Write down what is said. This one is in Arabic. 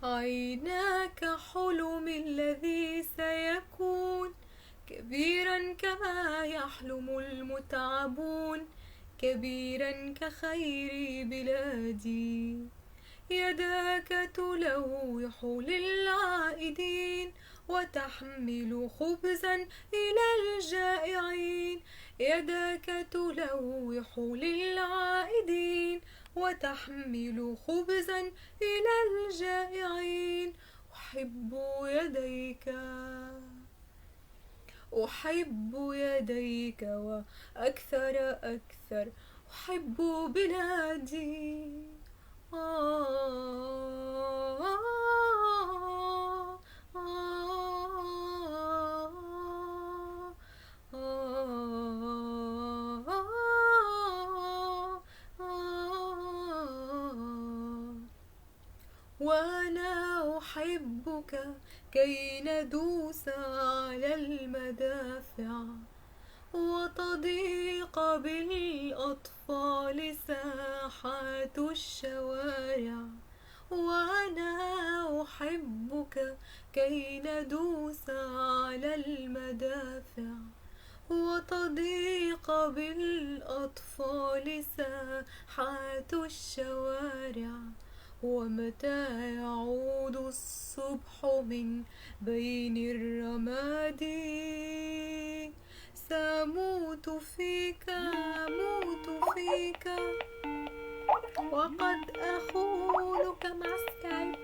عيناك حلم الذي سيكون كبيرا كما يحلم المتعبون، كبيرا كخير بلادي. يداك تلوح للعائدين وتحمل خبزا إلى الجائعين. يداك تلوح للعائدين وتحمل خبزا إلى الجائعين. أحب يديك، أحب يديك وأكثر أكثر أحب بلادي. وأنا أحبك كي ندوس على المدافع وتضيق بالأطفال ساحات الشوارع. وأنا أحبك كي ندوس على المدافع وتضيق بالأطفال ساحات الشوارع. ومتى يعود الصبح من بين الرماد سأموت فيك، أموت فيك. وقد أخونك مع سكايب.